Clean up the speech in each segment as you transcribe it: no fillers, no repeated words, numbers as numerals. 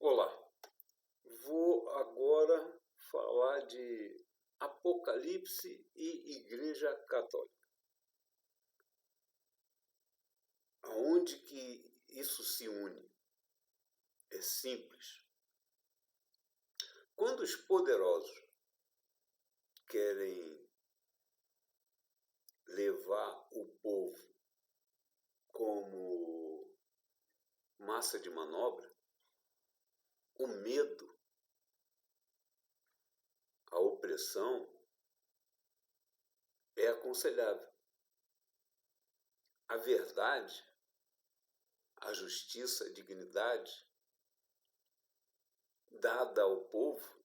Olá, vou agora falar de Apocalipse e Igreja Católica. Aonde que isso se une? É simples. Quando os poderosos querem levar o povo como massa de manobra, o medo, a opressão é aconselhável. A verdade, a justiça, a dignidade dada ao povo,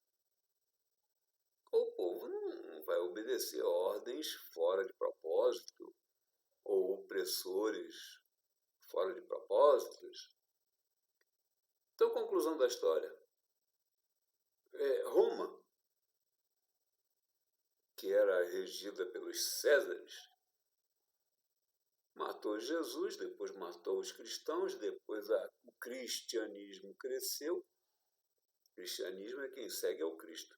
o povo não vai obedecer ordens fora de propósito ou opressores fora de propósitos. Então, conclusão da história. Roma, que era regida pelos Césares, matou Jesus, depois matou os cristãos, depois o cristianismo cresceu. O cristianismo é quem segue ao Cristo.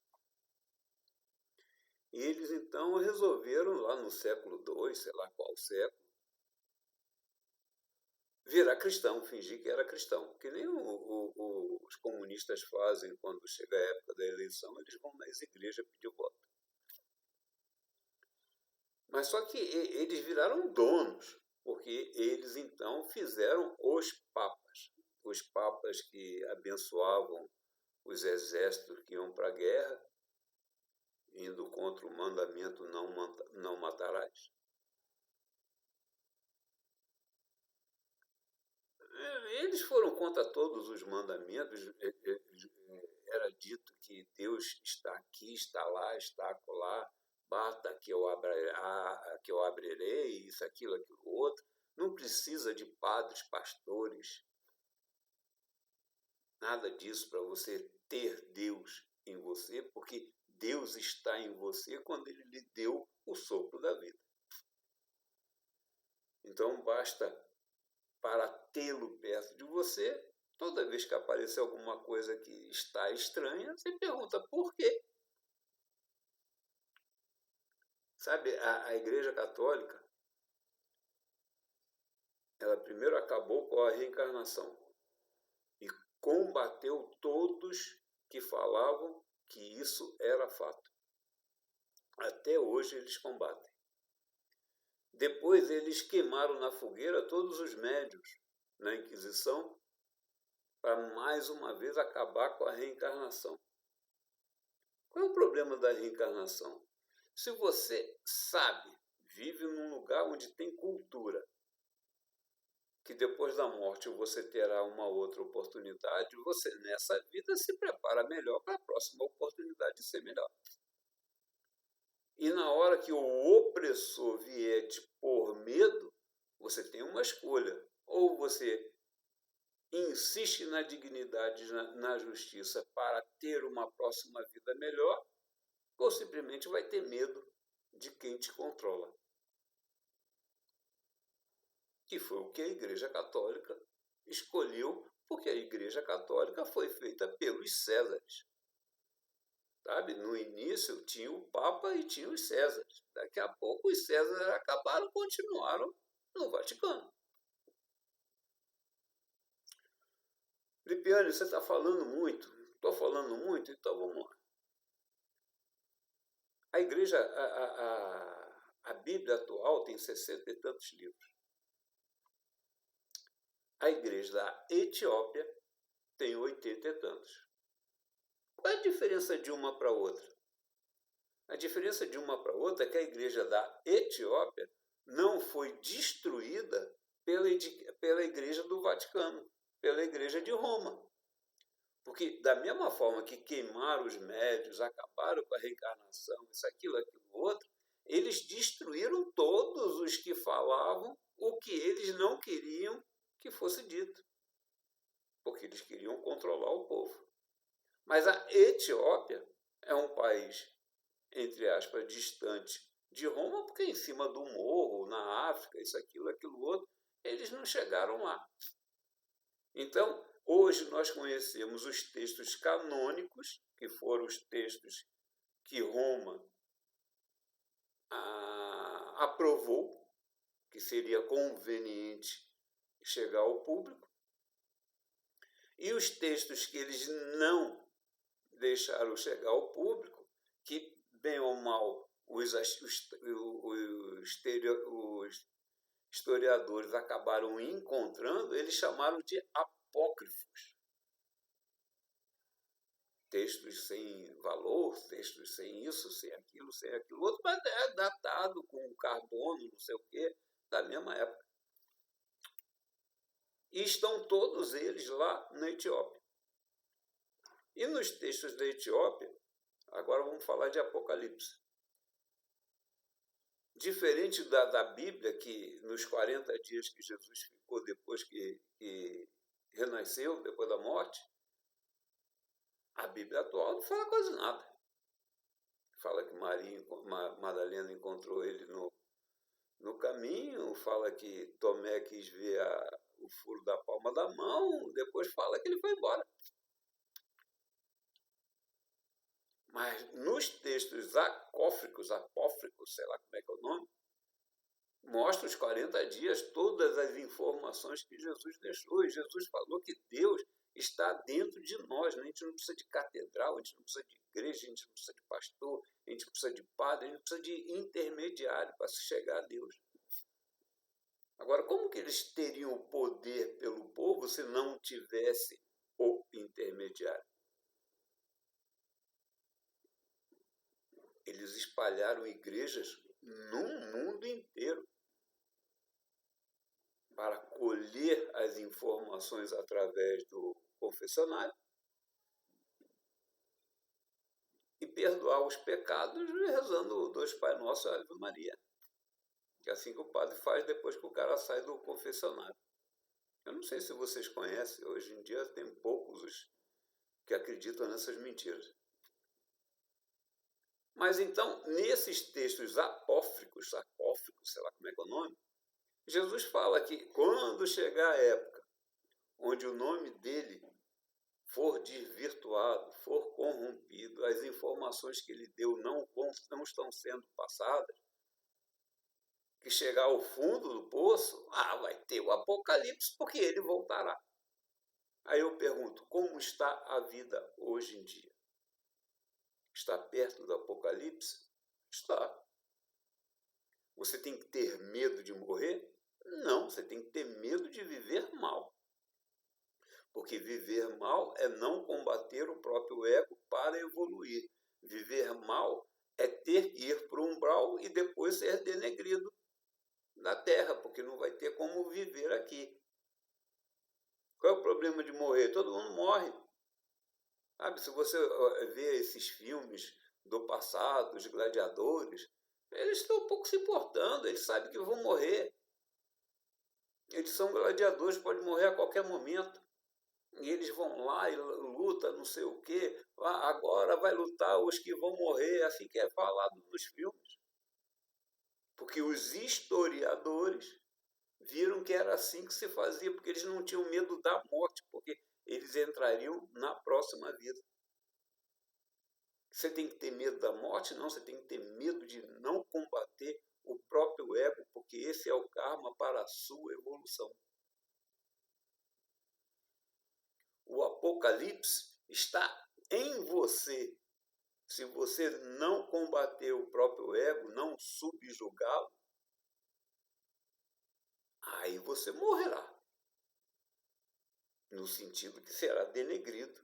E eles então resolveram, lá no século II, sei lá qual século, virar cristão, fingir que era cristão. Que nem os comunistas fazem quando chega a época da eleição, eles vão nas igrejas pedir voto. Mas só que eles viraram donos, porque eles então fizeram os papas que abençoavam os exércitos que iam para a guerra, indo contra o mandamento não matarás. Eles foram contra todos os mandamentos. Era dito que Deus está aqui, está lá, está acolá, bata que eu abrirei, isso, aquilo, outro. Não precisa de padres, pastores, nada disso para você ter Deus em você, porque Deus está em você quando Ele lhe deu o sopro da vida. Então basta, para tê-lo perto de você, toda vez que aparecer alguma coisa que está estranha, você pergunta por quê. Sabe, a Igreja Católica, ela primeiro acabou com a reencarnação e combateu todos que falavam que isso era fato. Até hoje eles combatem. Depois eles queimaram na fogueira todos os médiuns na Inquisição para mais uma vez acabar com a reencarnação. Qual é o problema da reencarnação? Se você sabe, vive num lugar onde tem cultura, que depois da morte você terá uma outra oportunidade, você nessa vida se prepara melhor para a próxima oportunidade de ser melhor. E na hora que o opressor vier te pôr medo, você tem uma escolha. Ou você insiste na dignidade, na justiça para ter uma próxima vida melhor, ou simplesmente vai ter medo de quem te controla. Que foi o que a Igreja Católica escolheu, porque a Igreja Católica foi feita pelos Césares. Sabe? No início tinha o Papa e tinha os Césares. Daqui a pouco os Césares acabaram, continuaram no Vaticano. Lipiane, você está falando muito. Estou falando muito, então vamos lá. A Igreja, a Bíblia atual tem 60 e tantos livros. A Igreja da Etiópia tem 80 e tantos. Qual é a diferença de uma para outra? A diferença de uma para outra é que a Igreja da Etiópia não foi destruída pela Igreja do Vaticano, pela Igreja de Roma. Porque, da mesma forma que queimaram os médios, acabaram com a reencarnação, isso, aquilo, outro, eles destruíram todos os que falavam o que eles não queriam que fosse dito. Porque eles queriam controlar o povo. Mas a Etiópia é um país, entre aspas, distante de Roma, porque em cima do morro, na África, isso, aquilo, outro, eles não chegaram lá. Então, Hoje nós conhecemos os textos canônicos, que foram os textos que Roma aprovou, que seria conveniente chegar ao público, e os textos que eles não deixaram chegar ao público, que, bem ou mal, os historiadores acabaram encontrando, eles chamaram de apócrifos. Textos sem valor, textos sem isso, sem aquilo outro, mas é datado com carbono, não sei o quê, da mesma época. E estão todos eles lá na Etiópia. E nos textos da Etiópia, agora vamos falar de Apocalipse. Diferente da Bíblia, que nos 40 dias que Jesus ficou depois que renasceu, depois da morte, a Bíblia atual não fala quase nada. Fala que Madalena encontrou ele no caminho, fala que Tomé quis ver o furo da palma da mão, depois fala que ele foi embora. Mas nos textos apócrifos, sei lá como é que é o nome, mostra os 40 dias, todas as informações que Jesus deixou. E Jesus falou que Deus está dentro de nós. Né? A gente não precisa de catedral, a gente não precisa de igreja, a gente não precisa de pastor, a gente não precisa de padre, a gente precisa de intermediário para se chegar a Deus. Agora, como que eles teriam o poder pelo povo se não tivesse o intermediário? Eles espalharam igrejas no mundo inteiro para colher as informações através do confessionário e perdoar os pecados rezando 2 Pai Nosso e Ave Maria. Que é assim que o padre faz depois que o cara sai do confessionário. Eu não sei se vocês conhecem, hoje em dia tem poucos os que acreditam nessas mentiras. Mas então, nesses textos apócrifos, sei lá como é que é o nome, Jesus fala que quando chegar a época onde o nome dele for desvirtuado, for corrompido, as informações que ele deu não estão sendo passadas, que chegar ao fundo do poço, vai ter o Apocalipse, porque ele voltará. Aí eu pergunto, como está a vida hoje em dia? Está perto do Apocalipse? Está. Você tem que ter medo de morrer? Não, você tem que ter medo de viver mal. Porque viver mal é não combater o próprio ego para evoluir. Viver mal é ter que ir para o umbral e depois ser denegrido na Terra, porque não vai ter como viver aqui. Qual é o problema de morrer? Todo mundo morre. Sabe, se você vê esses filmes do passado, os gladiadores, eles estão um pouco se importando, eles sabem que vão morrer. Eles são gladiadores, podem morrer a qualquer momento. E eles vão lá e lutam, não sei o quê. Agora vai lutar os que vão morrer, assim que é falado nos filmes. Porque os historiadores viram que era assim que se fazia, porque eles não tinham medo da morte, porque eles entrariam na próxima vida. Você tem que ter medo da morte? Não, você tem que ter medo de não combater o próprio ego, porque esse é o karma para a sua evolução. O Apocalipse está em você. Se você não combater o próprio ego, não subjugá-lo, aí você morrerá. No sentido que será denegrido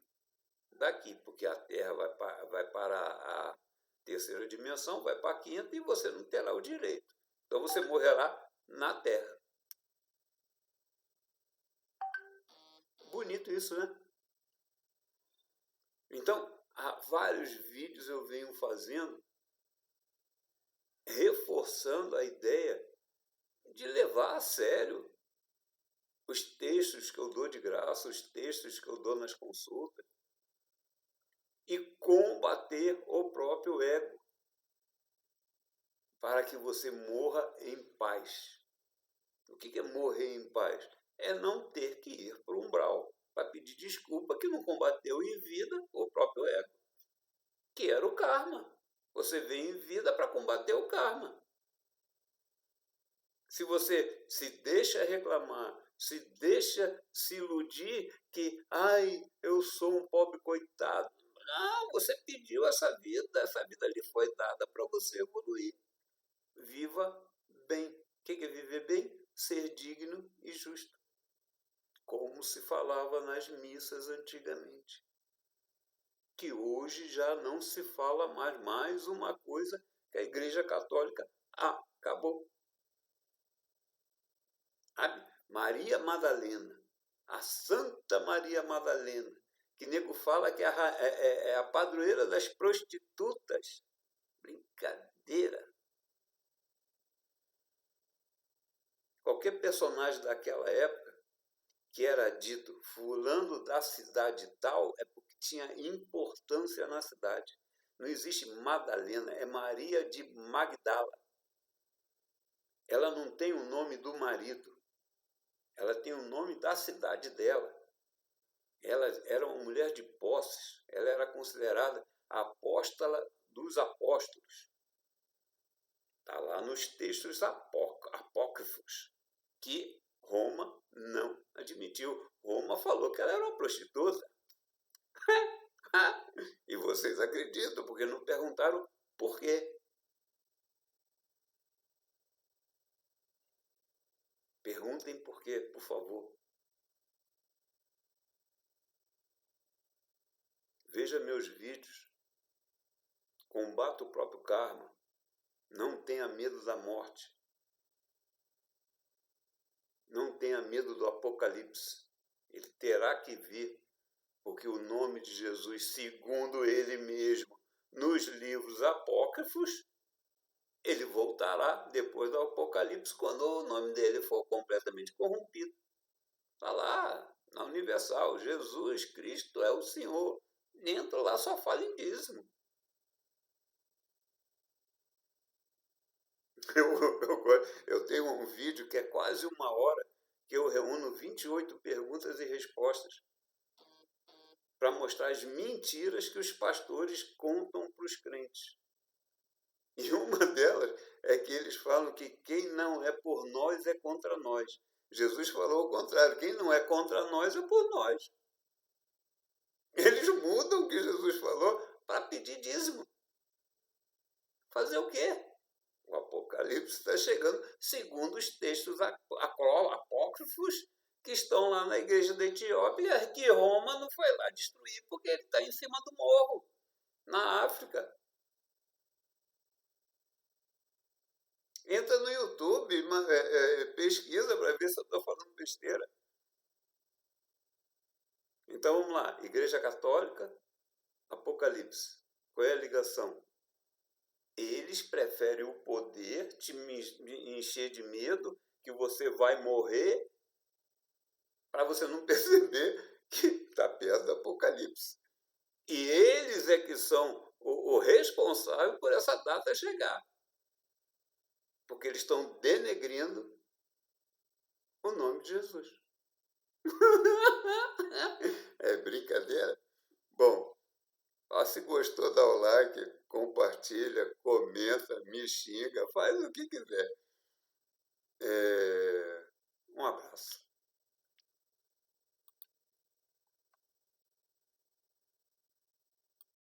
daqui, porque a Terra vai para a terceira dimensão, vai para a quinta e você não terá o direito. Então você morrerá na Terra. Bonito isso, né? Então, há vários vídeos eu venho fazendo reforçando a ideia de levar a sério os textos que eu dou de graça, os textos que eu dou nas consultas, e combater o próprio ego, para que você morra em paz. O que é morrer em paz? É não ter que ir para o umbral para pedir pedir desculpa que não combateu em vida o próprio ego, que era o karma. Você vem em vida para combater o karma. Se você se deixa reclamar, se deixa se iludir que, ai, eu sou um pobre coitado. Não, você pediu essa vida lhe foi dada para você evoluir. Viva bem. O que é viver bem? Ser digno e justo. Como se falava nas missas antigamente. Que hoje já não se fala mais uma coisa que a Igreja Católica acabou. Maria Madalena, a Santa Maria Madalena, que nego fala que é a padroeira das prostitutas. Brincadeira. Qualquer personagem daquela época que era dito fulano da cidade tal é porque tinha importância na cidade. Não existe Madalena, é Maria de Magdala. Ela não tem o nome do marido. Ela tem o nome da cidade dela. Ela era uma mulher de posses. Ela era considerada a apóstola dos apóstolos. Está lá nos textos apócrifos, que Roma não admitiu. Roma falou que ela era uma prostituta. E vocês acreditam, porque não perguntaram por quê. Perguntem por quê, por favor. Veja meus vídeos. Combata o próprio karma. Não tenha medo da morte. Não tenha medo do apocalipse. Ele terá que vir, porque o nome de Jesus, segundo ele mesmo, nos livros apócrifos, ele voltará depois do apocalipse, quando o nome dele for completamente corrompido. Está lá, na Universal, Jesus Cristo é o Senhor. Dentro lá só fala em dízimo. Eu tenho um vídeo que é quase 1 hora, que eu reúno 28 perguntas e respostas para mostrar as mentiras que os pastores contam para os crentes. E uma delas é que eles falam que quem não é por nós é contra nós. Jesus falou o contrário, quem não é contra nós é por nós. Eles mudam o que Jesus falou para pedir dízimo. Fazer o quê? O Apocalipse está chegando segundo os textos apócrifos que estão lá na igreja da Etiópia, que Roma não foi lá destruir porque ele está em cima do morro, na África. Entra no YouTube, pesquisa para ver se eu estou falando besteira. Então vamos lá, Igreja Católica, Apocalipse. Qual é a ligação? Eles preferem o poder, te encher de medo, que você vai morrer, para você não perceber que está perto do Apocalipse. E eles é que são o responsável por essa data chegar. Porque eles estão denegrindo o nome de Jesus. É brincadeira? Bom, se gostou, dá o like, compartilha, comenta, me xinga, faz o que quiser. Um abraço.